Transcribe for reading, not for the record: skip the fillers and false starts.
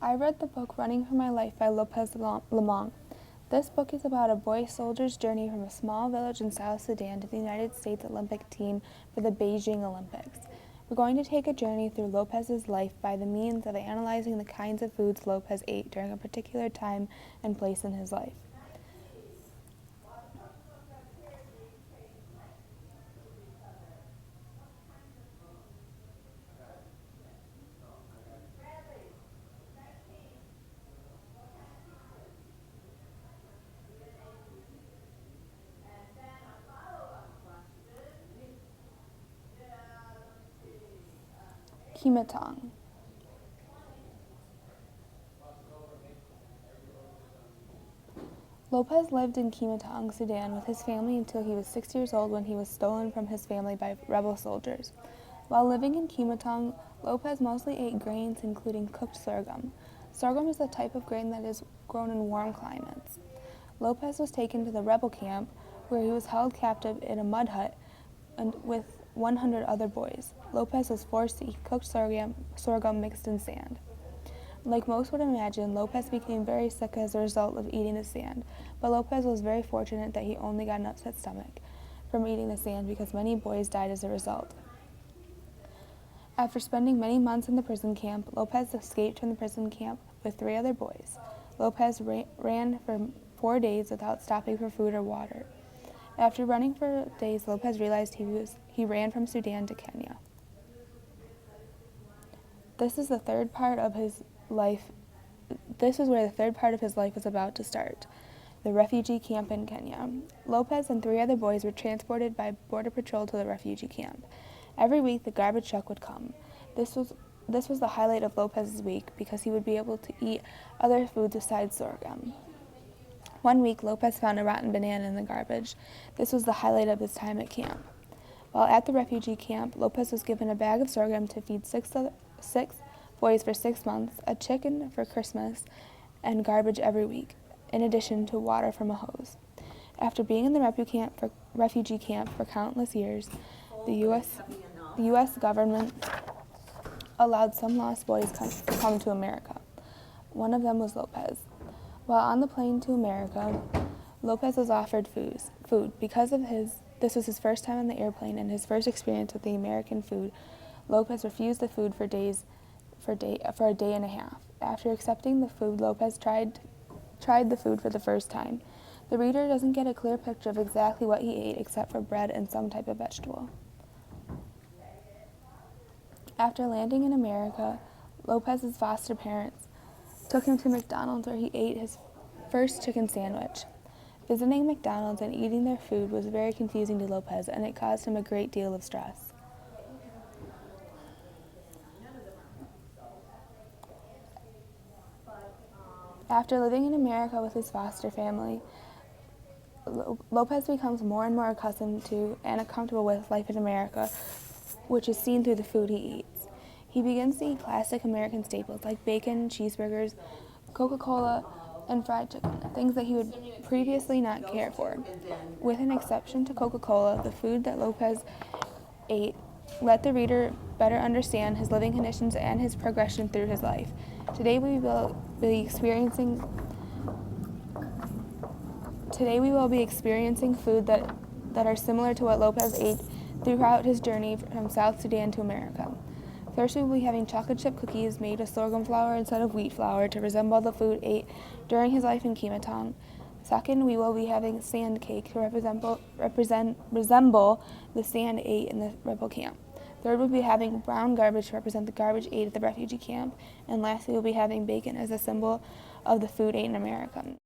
I read the book Running for My Life by Lopez Lemong. This book is about a boy soldier's journey from a small village in South Sudan to the United States Olympic team for the Beijing Olympics. We're going to take a journey through Lopez's life by the means of analyzing the kinds of foods Lopez ate during a particular time and place in his life. Kimatong. Lopez lived in Kimatong, Sudan with his family until he was 6 years old when he was stolen from his family by rebel soldiers. While living in Kimatong, Lopez mostly ate grains including cooked sorghum. Sorghum is a type of grain that is grown in warm climates. Lopez was taken to the rebel camp where he was held captive in a mud hut and with 100 other boys. Lopez was forced to eat cooked sorghum mixed in sand. Like most would imagine, Lopez became very sick as a result of eating the sand, but Lopez was very fortunate that he only got an upset stomach from eating the sand because many boys died as a result. After spending many months in the prison camp, Lopez escaped from the prison camp with 3 other boys. Lopez ran for 4 days without stopping for food or water. After running for days, Lopez realized he ran from Sudan to Kenya. This is the third part of his life. This is where the third part of his life was about to start, the refugee camp in Kenya. Lopez and 3 other boys were transported by Border Patrol to the refugee camp. Every week, the garbage truck would come. This was the highlight of Lopez's week because he would be able to eat other foods besides sorghum. One week, Lopez found a rotten banana in the garbage. This was the highlight of his time at camp. While at the refugee camp, Lopez was given a bag of sorghum to feed 6 boys for 6 months, a chicken for Christmas, and garbage every week, in addition to water from a hose. After being in the refugee camp for countless years, the U.S. government allowed some lost boys to come to America. One of them was Lopez. While on the plane to America, Lopez was offered food. This was his first time on the airplane and his first experience with the American food. Lopez refused the food for a day and a half. After accepting the food, Lopez tried the food for the first time. The reader doesn't get a clear picture of exactly what he ate except for bread and some type of vegetable. After landing in America, Lopez's foster parents took him to McDonald's where he ate his first chicken sandwich. Visiting McDonald's and eating their food was very confusing to Lopez, and it caused him a great deal of stress. After living in America with his foster family, Lopez becomes more and more accustomed to and comfortable with life in America, which is seen through the food he eats. He begins to eat classic American staples like bacon, cheeseburgers, Coca-Cola, and fried chicken, things that he would previously not care for. With an exception to Coca-Cola, the food that Lopez ate let the reader better understand his living conditions and his progression through his life. Today we will be experiencing food that are similar to what Lopez ate throughout his journey from South Sudan to America. First, we will be having chocolate chip cookies made with sorghum flour instead of wheat flour to resemble the food ate during his life in Kimatong. Second, we will be having sand cake to resemble the sand ate in the rebel camp. Third, we'll be having brown garbage to represent the garbage ate at the refugee camp. And lastly, we'll be having bacon as a symbol of the food ate in America.